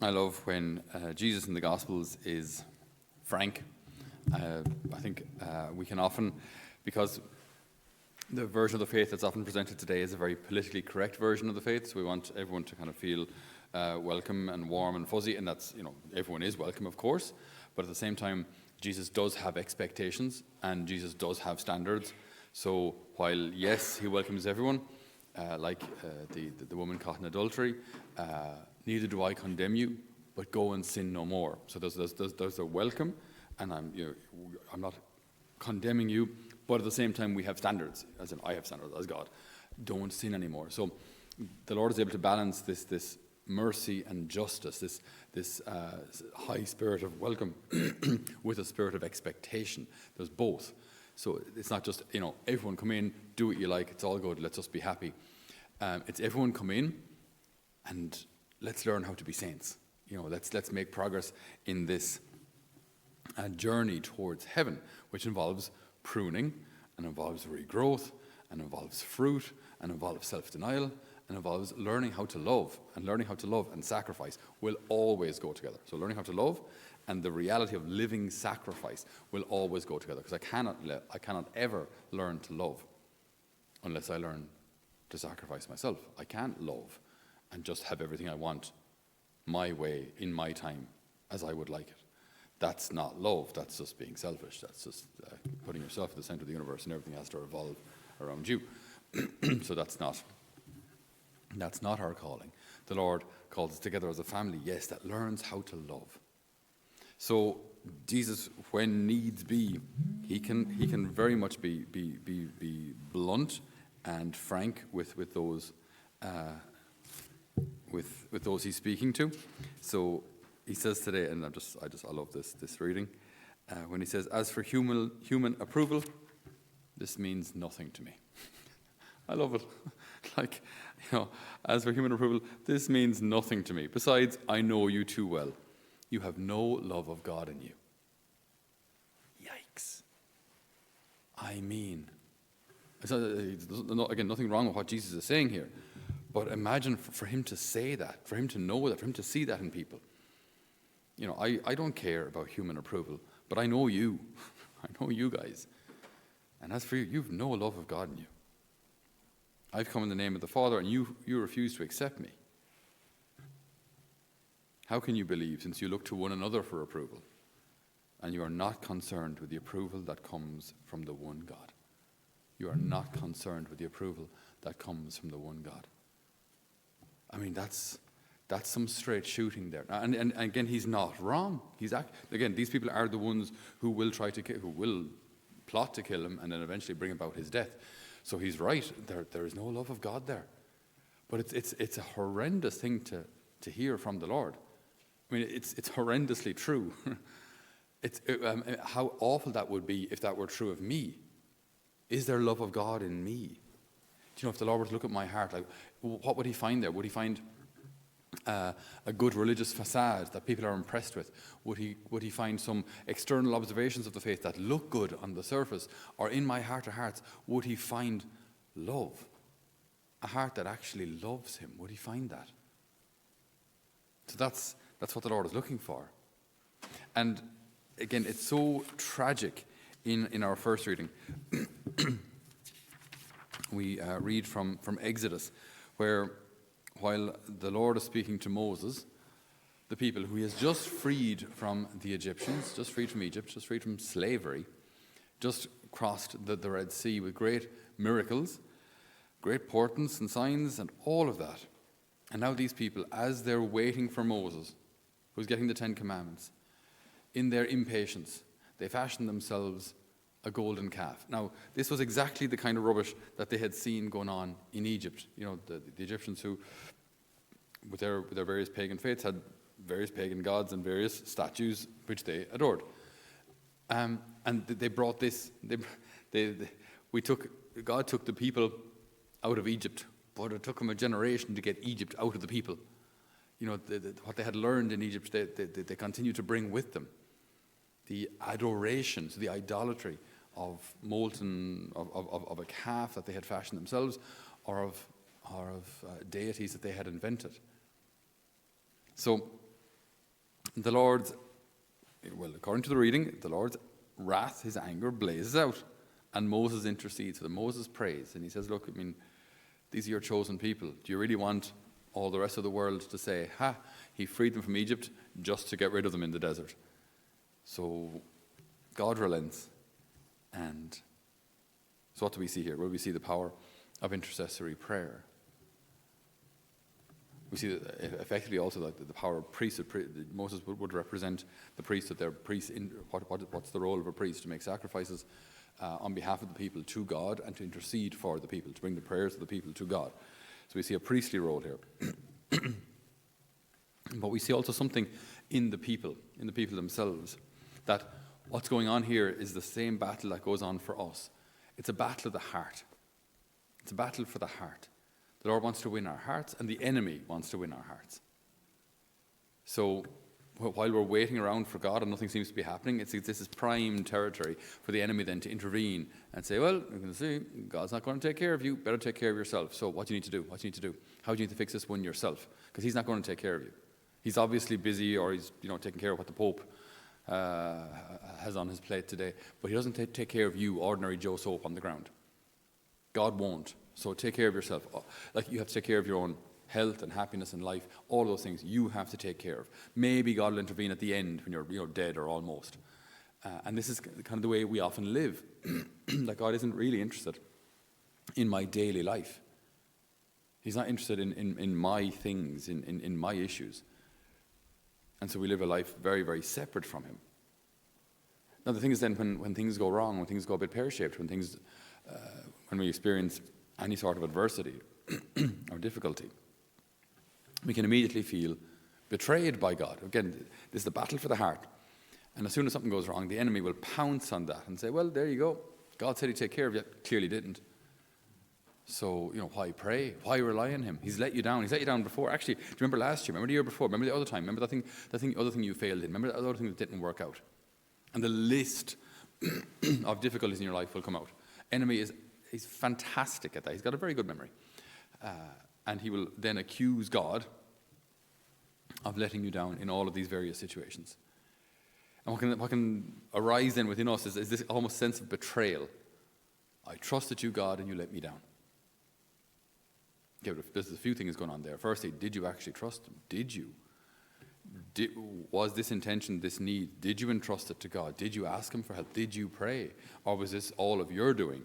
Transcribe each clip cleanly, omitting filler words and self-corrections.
I love when Jesus in the Gospels is frank. I think we can often, because the version of the faith that's often presented today is a very politically correct version of the faith, so we want everyone to kind of feel welcome and warm and fuzzy, and that's, everyone is welcome, of course, but at the same time, Jesus does have expectations, and Jesus does have standards. So while, yes, he welcomes everyone, like the woman caught in adultery, neither do I condemn you, but go and sin no more. So there's a welcome, and I'm not condemning you, but at the same time we have standards, as in I have standards as God. Don't sin anymore. So the Lord is able to balance this mercy and justice, this high spirit of welcome with a spirit of expectation. There's both. So it's not just, everyone come in, do what you like, it's all good, let's just be happy. It's everyone come in and let's learn how to be saints. Let's make progress in this journey towards heaven, which involves pruning, and involves regrowth, and involves fruit, and involves self-denial, and involves learning how to love. And learning how to love and sacrifice will always go together. So learning how to love and the reality of living sacrifice will always go together, because I cannot ever learn to love unless I learn to sacrifice myself. I can't love and just have everything I want my way, in my time, as I would like it. That's not love. That's just being selfish. That's just putting yourself at the center of the universe, and everything has to revolve around you. So that's not our calling. The Lord calls us together as a family, yes, that learns how to love. So Jesus, when needs be, he can very much be blunt and frank with those with those he's speaking to. So he says today, and I love this reading, when he says, "As for human approval, this means nothing to me." I love it. As for human approval, this means nothing to me. Besides, I know you too well. You have no love of God in you. Yikes. I mean, again, nothing wrong with what Jesus is saying here. But imagine for him to say that, for him to know that, for him to see that in people. I don't care about human approval, but I know you. I know you guys. And as for you, you've no love of God in you. I've come in the name of the Father, and you refuse to accept me. How can you believe, since you look to one another for approval, and you are not concerned with the approval that comes from the one God? You are not concerned with the approval that comes from the one God. I mean, that's some straight shooting there. And again, he's not wrong. Again, these people are the ones who will who will plot to kill him and then eventually bring about his death. So he's right. There is no love of God there. But it's a horrendous thing to hear from the Lord. I mean, it's horrendously true. How awful that would be if that were true of me. Is there love of God in me? Do if the Lord were to look at my heart, what would he find there? Would he find a good religious facade that people are impressed with? Would he find some external observations of the faith that look good on the surface? Or in my heart of hearts, would he find love? A heart that actually loves him. Would he find that? So that's what the Lord is looking for. And again, it's so tragic in our first reading. We read from Exodus, where while the Lord is speaking to Moses, the people who he has just freed from the Egyptians, just freed from Egypt, just freed from slavery, just crossed the Red Sea with great miracles, great portents and signs and all of that. And now these people, as they're waiting for Moses, who's getting the 10 Commandments, in their impatience, they fashion themselves a golden calf. Now, this was exactly the kind of rubbish that they had seen going on in Egypt. The Egyptians who, with their various pagan faiths, had various pagan gods and various statues which they adored. And they brought this. God took the people out of Egypt, but it took them a generation to get Egypt out of the people. What they had learned in Egypt, they continue to bring with them. The adoration, so the idolatry of a calf that they had fashioned themselves, or of deities that they had invented. So the Lord's, well, according to the reading, the Lord's wrath, his anger, blazes out. And Moses intercedes for them. Moses prays, and he says, look, I mean, these are your chosen people. Do you really want all the rest of the world to say, he freed them from Egypt just to get rid of them in the desert? So God relents. And so what do we see here? Well, we see the power of intercessory prayer. We see that effectively also the power of priesthood. Moses would represent the priesthood. They're priests. What's the role of a priest? To make sacrifices on behalf of the people to God and to intercede for the people, to bring the prayers of the people to God. So we see a priestly role here. But we see also something in the people themselves, that what's going on here is the same battle that goes on for us. It's a battle of the heart. It's a battle for the heart. The Lord wants to win our hearts, and the enemy wants to win our hearts. So while we're waiting around for God and nothing seems to be happening, this is prime territory for the enemy then to intervene and say, well, you can see, God's not going to take care of you. Better take care of yourself. So what do you need to do? What do you need to do? How do you need to fix this one yourself? Because he's not going to take care of you. He's obviously busy, or he's taking care of what the Pope has on his plate today. But he doesn't take care of you, ordinary Joe Soap on the ground. God won't. So take care of yourself. Like you have to take care of your own health and happiness and life. All those things you have to take care of. Maybe God will intervene at the end when you're dead or almost. And this is kind of the way we often live. That God isn't really interested in my daily life. He's not interested in my things, in my issues. And so we live a life very, very separate from him. Now the thing is then when things go wrong, when things go a bit pear-shaped, when we experience any sort of adversity or difficulty, we can immediately feel betrayed by God. Again, this is the battle for the heart. And as soon as something goes wrong, the enemy will pounce on that and say, well, there you go. God said he'd take care of you. Clearly didn't. So, why pray? Why rely on him? He's let you down. He's let you down before. Actually, do you remember last year? Remember the year before? Remember the other time? Remember the other thing you failed in? Remember the other thing that didn't work out? And the list of difficulties in your life will come out. Enemy he's fantastic at that. He's got a very good memory. And he will then accuse God of letting you down in all of these various situations. And what can arise then within us is this almost sense of betrayal. I trusted you, God, and you let me down. Okay, but there's a few things going on there. Firstly, did you actually trust him? Did you? Was this intention, this need, did you entrust it to God? Did you ask him for help? Did you pray? Or was this all of your doing?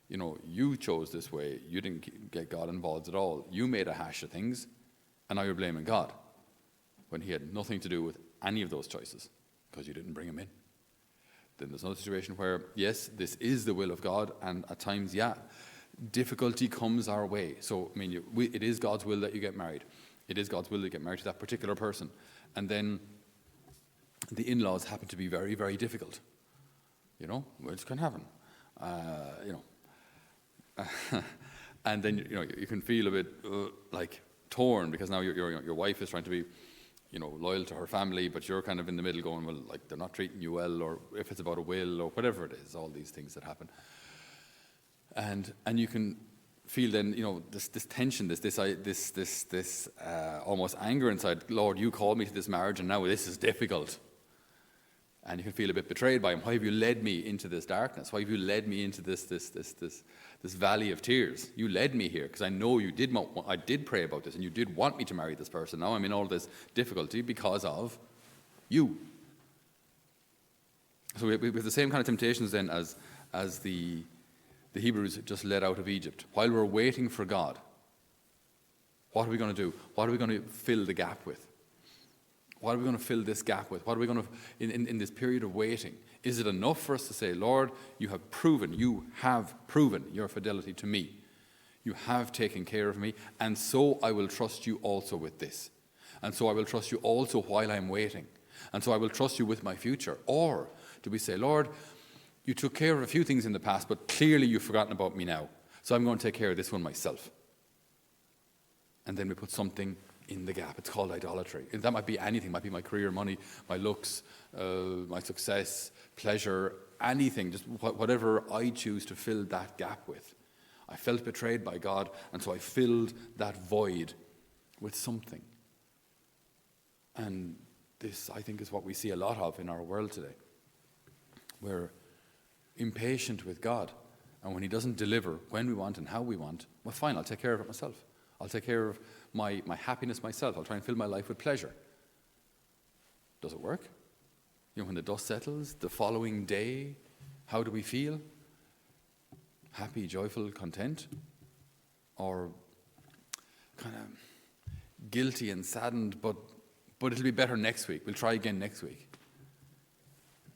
You chose this way. You didn't get God involved at all. You made a hash of things, and now you're blaming God when he had nothing to do with any of those choices because you didn't bring him in. Then there's another situation where, yes, this is the will of God, and at times, difficulty comes our way. So, it is God's will that you get married. It is God's will to get married to that particular person. And then the in-laws happen to be very, very difficult. Which can happen. And then you can feel a bit like torn because now your wife is trying to be loyal to her family, but you're kind of in the middle going, well, like they're not treating you well, or if it's about a will or whatever it is, all these things that happen. And you can feel then this tension, this almost anger inside. Lord, you called me to this marriage, and now this is difficult. And you can feel a bit betrayed by him. Why have you led me into this darkness? Why have you led me into this valley of tears? You led me here because I know you did. I did pray about this, and you did want me to marry this person. Now I'm in all this difficulty because of you. So we have the same kind of temptations then as the Hebrews just led out of Egypt. While we're waiting for God, what are we going to do? What are we going to fill the gap with? What are we going to fill this gap with? What are we going to, in this period of waiting, is it enough for us to say, Lord, you have proven your fidelity to me. You have taken care of me, and so I will trust you also with this. And so I will trust you also while I'm waiting. And so I will trust you with my future. Or do we say, Lord, you took care of a few things in the past, but clearly you've forgotten about me now. So I'm going to take care of this one myself. And then we put something in the gap. It's called idolatry. That might be anything. It might be my career, money, my looks, my success, pleasure, anything. Just whatever I choose to fill that gap with. I felt betrayed by God, and so I filled that void with something. And this, I think, is what we see a lot of in our world today. We're impatient with God, and when he doesn't deliver when we want and how we want, well, fine, I'll take care of it myself. I'll take care of my happiness myself. I'll try and fill my life with pleasure. Does it work? When the dust settles, the following day, how do we feel? Happy, joyful, content? Or kind of guilty and saddened, but it'll be better next week. We'll try again next week.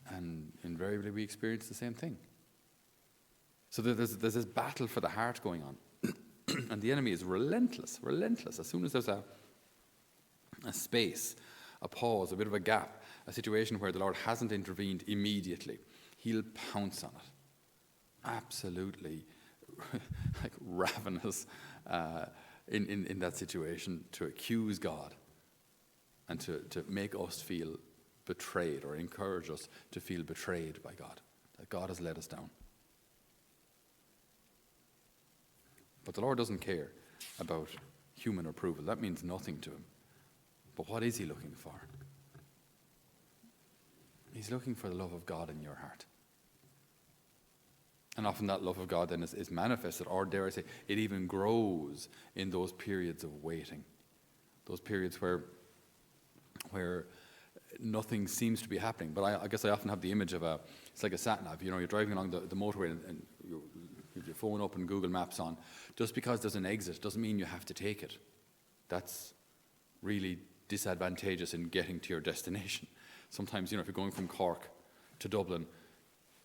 And invariably we experience the same thing. So there's this battle for the heart going on. And the enemy is relentless. As soon as there's a space, a pause, a bit of a gap, a situation where the Lord hasn't intervened immediately, he'll pounce on it. Absolutely like ravenous in that situation to accuse God and to make us feel betrayed or encourage us to feel betrayed by God, that God has let us down. But the Lord doesn't care about human approval. That means nothing to him. But what is he looking for? He's looking for the love of God in your heart. And often that love of God then is manifested, or dare I say, it even grows in those periods of waiting. Those periods where nothing seems to be happening. But I guess I often have the image of it's like a sat-nav. You're driving along the motorway and you have your phone up and Google Maps on. Just because there's an exit doesn't mean you have to take it. That's really disadvantageous in getting to your destination. Sometimes, if you're going from Cork to Dublin,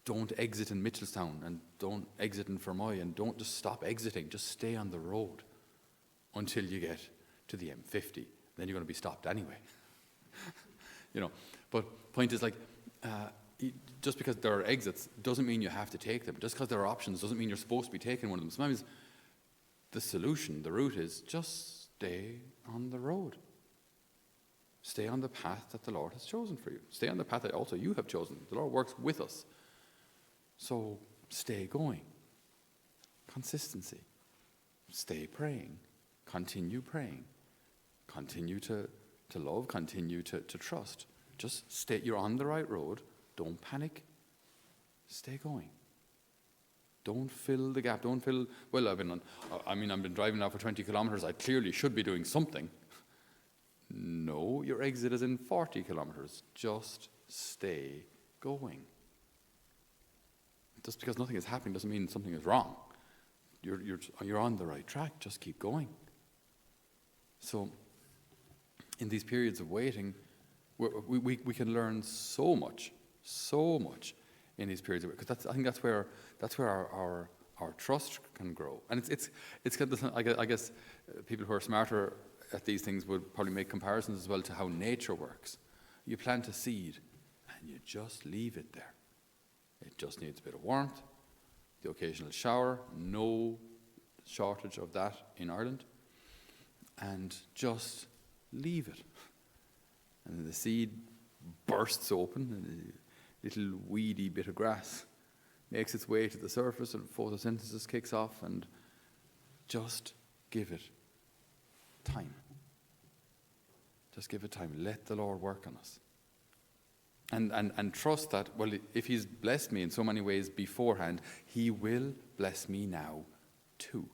don't exit in Mitchelstown and don't exit in Fermoy and don't just stop exiting. Just stay on the road until you get to the M50. Then you're going to be stopped anyway. But point is just because there are exits doesn't mean you have to take them. Just because there are options doesn't mean you're supposed to be taking one of them. Sometimes the solution, the route is just stay on the road. Stay on the path that the Lord has chosen for you. Stay on the path that also you have chosen. The Lord works with us. So stay going. Consistency. Stay praying. Continue praying. Continue to love. Continue to trust. Just stay. You're on the right road. Don't panic. Stay going. Don't fill the gap. Don't fill. Well, I've been driving now for 20 kilometers. I clearly should be doing something. No, your exit is in 40 kilometers. Just stay going. Just because nothing is happening doesn't mean something is wrong. You're on the right track. Just keep going. So, in these periods of waiting, we can learn so much in these periods of waiting. Because I think that's where our trust can grow. And it's kind of, I guess people who are smarter at these things would probably make comparisons as well to how nature works. You plant a seed and you just leave it there. It just needs a bit of warmth, the occasional shower, no shortage of that in Ireland, and just leave it. And then the seed bursts open, and a little weedy bit of grass makes its way to the surface, and photosynthesis kicks off, and just give it time. Just give it time. Let the Lord work on us. And trust that, well, if he's blessed me in so many ways beforehand, he will bless me now too.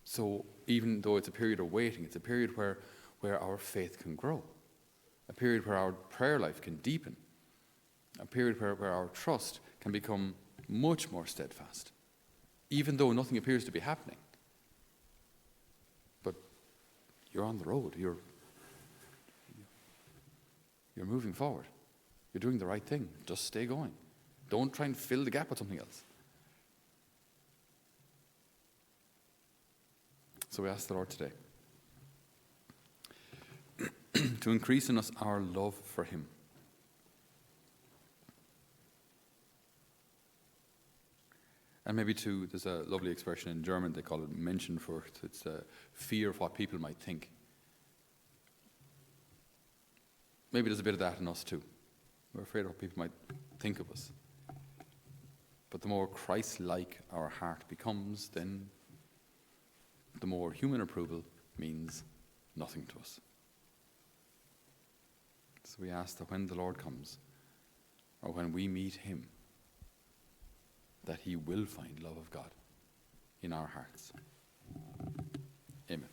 So even though it's a period of waiting, it's a period where our faith can grow, a period where our prayer life can deepen, a period where our trust can become much more steadfast, even though nothing appears to be happening. But you're on the road. You're moving forward. You're doing the right thing. Just stay going. Don't try and fill the gap with something else. So we ask the Lord today to increase in us our love for him. And maybe too, there's a lovely expression in German, they call it Menschenfurcht. It's a fear of what people might think. Maybe there's a bit of that in us too. We're afraid of what people might think of us. But the more Christ-like our heart becomes, then the more human approval means nothing to us. So we ask that when the Lord comes, or when we meet him, that he will find love of God in our hearts. Amen.